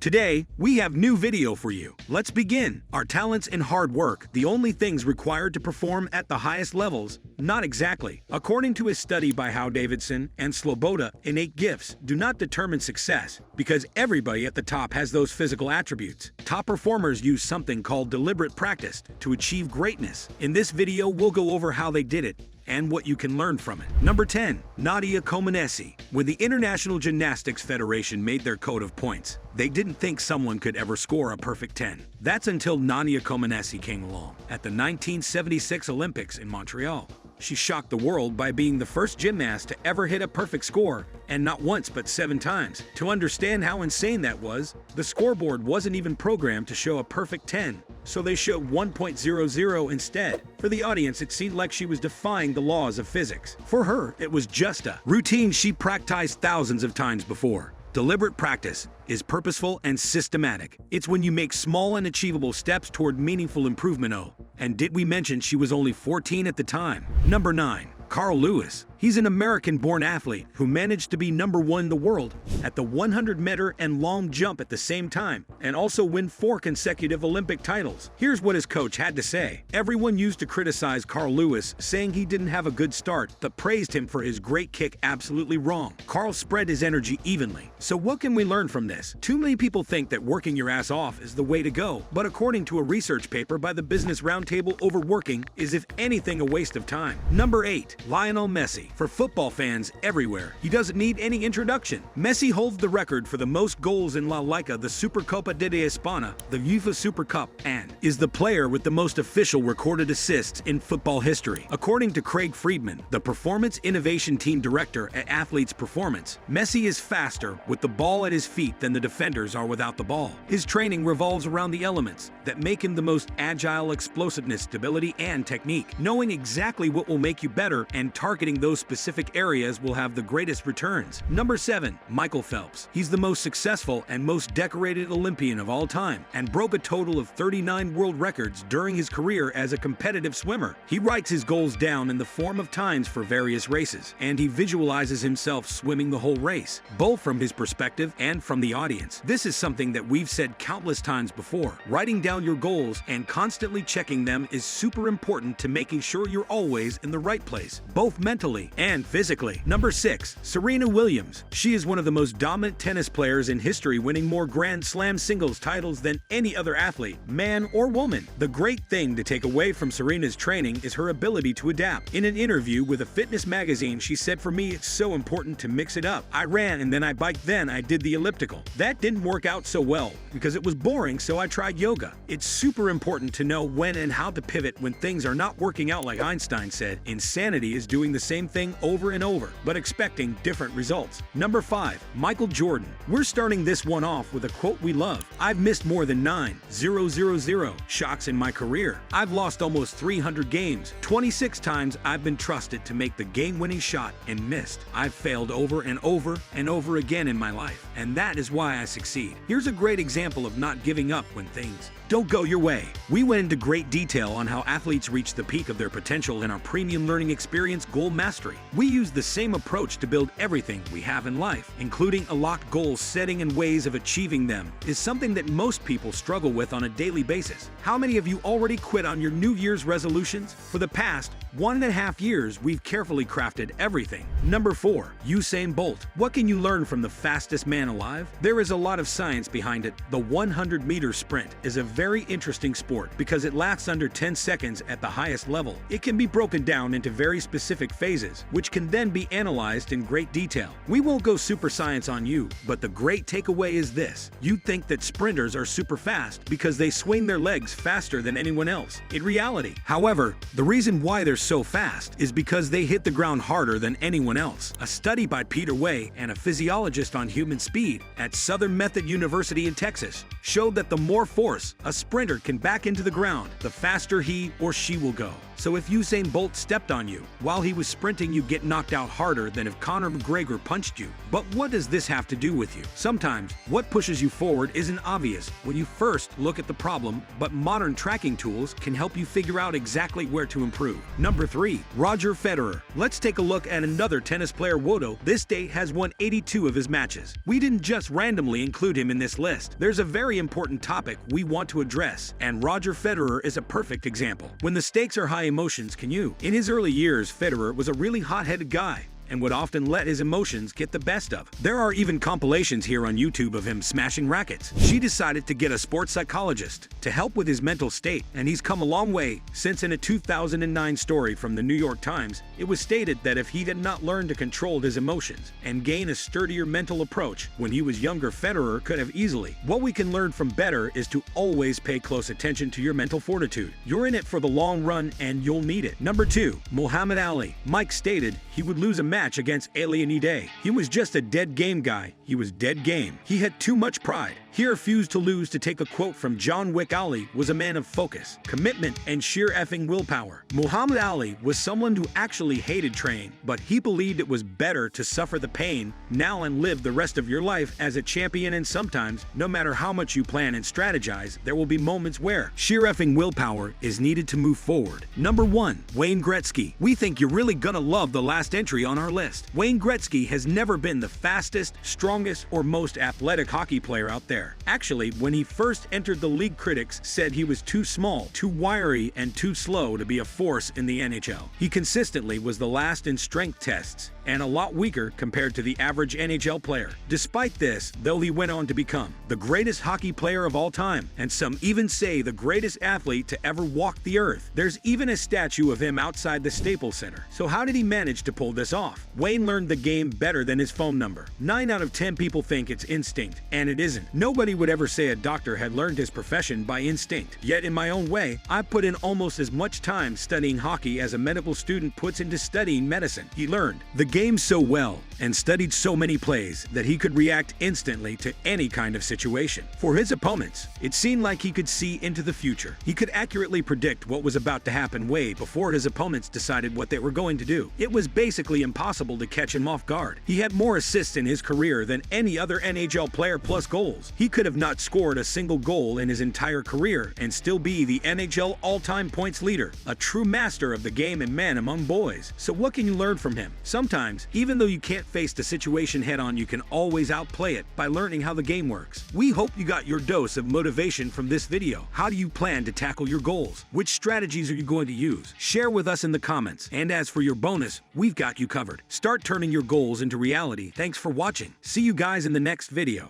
Today, we have new video for you. Let's begin. Our talents and hard work, the only things required to perform at the highest levels? Not exactly. According to a study by Howe Davidson and Sloboda, innate gifts do not determine success because everybody at the top has those physical attributes. Top performers use something called deliberate practice to achieve greatness. In this video, we'll go over how they did it and what you can learn from it. Number 10. NADIA COMANECI. When the International Gymnastics Federation made their code of points, they didn't think someone could ever score a perfect 10. That's until NADIA COMANECI came along at the 1976 Olympics in Montreal. She shocked the world by being the first gymnast to ever hit a perfect score, and not once but 7 times. To understand how insane that was, the scoreboard wasn't even programmed to show a perfect 10, so they showed 1.00 instead. For the audience, it seemed like she was defying the laws of physics. For her, it was just a routine she practiced thousands of times before. Deliberate practice is purposeful and systematic. It's when you make small and achievable steps toward meaningful improvement. And did we mention she was only 14 at the time? Number 9. Carl Lewis. He's an American-born athlete who managed to be number 1 in the world at the 100-meter and long jump at the same time, and also win 4 consecutive Olympic titles. Here's what his coach had to say. Everyone used to criticize Carl Lewis, saying he didn't have a good start, but praised him for his great kick. Absolutely wrong. Carl spread his energy evenly. So what can we learn from this? Too many people think that working your ass off is the way to go, but according to a research paper by the Business Roundtable, overworking is, if anything, a waste of time. Number 8. Lionel Messi. For football fans everywhere, he doesn't need any introduction. Messi holds the record for the most goals in La Liga, the Supercopa de España, the UEFA Super Cup, and is the player with the most official recorded assists in football history. According to Craig Friedman, the Performance Innovation Team Director at Athletes Performance, Messi is faster with the ball at his feet than the defenders are without the ball. His training revolves around the elements that make him the most agile: explosiveness, stability, and technique. Knowing exactly what will make you better and targeting those specific areas will have the greatest returns. Number 7. Michael Phelps. He's the most successful and most decorated Olympian of all time and broke a total of 39 world records during his career as a competitive swimmer. He writes his goals down in the form of times for various races, and he visualizes himself swimming the whole race, both from his perspective and from the audience. This is something that we've said countless times before. Writing down your goals and constantly checking them is super important to making sure you're always in the right place, both mentally and physically. Number 6. Serena Williams. She is one of the most dominant tennis players in history, winning more Grand Slam singles titles than any other athlete, man or woman. The great thing to take away from Serena's training is her ability to adapt. In an interview with a fitness magazine, she said, "For me, it's so important to mix it up. I ran and then I biked, then I did the elliptical. That didn't work out so well because it was boring, so I tried yoga." It's super important to know when and how to pivot when things are not working out. Like Einstein said, insanity is doing the same thing over and over, but expecting different results. Number 5. Michael Jordan. We're starting this one off with a quote we love. "I've missed more than 9,000 shots in my career. I've lost almost 300 games. 26 times I've been trusted to make the game-winning shot and missed. I've failed over and over and over again in my life, and that is why I succeed." Here's a great example of not giving up when things don't go your way. We went into great detail on how athletes reach the peak of their potential in our premium learning experience, Goal Mastery. We use the same approach to build everything we have in life, including a locked goal setting and ways of achieving them is something that most people struggle with on a daily basis. How many of you already quit on your New Year's resolutions? For the past 1.5 years, we've carefully crafted everything. Number 4. Usain Bolt. What can you learn from the fastest man alive? There is a lot of science behind it. The 100-meter sprint is a very interesting sport because it lasts under 10 seconds at the highest level. It can be broken down into very specific phases, which can then be analyzed in great detail. We won't go super science on you, but the great takeaway is this. You'd think that sprinters are super fast because they swing their legs faster than anyone else. In reality, however, the reason why they're so fast is because they hit the ground harder than anyone else. A study by Peter Way and a physiologist on human speed at Southern Methodist University in Texas showed that the more force a sprinter can back into the ground, the faster he or she will go. So if Usain Bolt stepped on you while he was sprinting guaranteeing you get knocked out harder than if Conor McGregor punched you. But what does this have to do with you? Sometimes, what pushes you forward isn't obvious when you first look at the problem, but modern tracking tools can help you figure out exactly where to improve. Number 3. Roger Federer. Let's take a look at another tennis player. Wodo this date has won 82 of his matches. We didn't just randomly include him in this list. There's a very important topic we want to address, and Roger Federer is a perfect example. When the stakes are high, emotions can you. In his early years, Federer was a really hot-headed guy and would often let his emotions get the best of him. There are even compilations here on YouTube of him smashing rackets. She decided to get a sports psychologist to help with his mental state, and he's come a long way since. In a 2009 story from the New York Times, it was stated that if he had not learned to control his emotions and gain a sturdier mental approach when he was younger, Federer could have easily. What we can learn from better is to always pay close attention to your mental fortitude. You're in it for the long run and you'll need it. Number 2. Muhammad Ali. Mike stated he would lose a match against Lionel. He was just a dead game guy. He was dead game. He had too much pride. He refused to lose. To take a quote from John Wick, Ali was a man of focus, commitment, and sheer effing willpower. Muhammad Ali was someone who actually hated training, but he believed it was better to suffer the pain now and live the rest of your life as a champion. And sometimes, no matter how much you plan and strategize, there will be moments where sheer effing willpower is needed to move forward. Number 1. Wayne Gretzky. We think you're really gonna love the last entry on our list. Wayne Gretzky has never been the fastest, strongest, or most athletic hockey player out there. Actually, when he first entered the league, critics said he was too small, too wiry, and too slow to be a force in the NHL. He consistently was the last in strength tests and a lot weaker compared to the average NHL player. Despite this, though, he went on to become the greatest hockey player of all time, and some even say the greatest athlete to ever walk the earth. There's even a statue of him outside the Staples Center. So how did he manage to pull this off? Wayne learned the game better than his phone number. 9 out of 10 people think it's instinct, and it isn't. Nobody would ever say a doctor had learned his profession by instinct. Yet in my own way, I put in almost as much time studying hockey as a medical student puts into studying medicine. He learned the game so well and studied so many plays that he could react instantly to any kind of situation. For his opponents, it seemed like he could see into the future. He could accurately predict what was about to happen way before his opponents decided what they were going to do. It was basically impossible to catch him off guard. He had more assists in his career than any other NHL player, plus goals. He could have not scored a single goal in his entire career and still be the NHL all-time points leader, a true master of the game and man among boys. So what can you learn from him? Sometimes, even though you can't face the situation head-on, you can always outplay it by learning how the game works. We hope you got your dose of motivation from this video. How do you plan to tackle your goals? Which strategies are you going to use? Share with us in the comments. And as for your bonus, we've got you covered. Start turning your goals into reality. Thanks for watching. See you guys in the next video.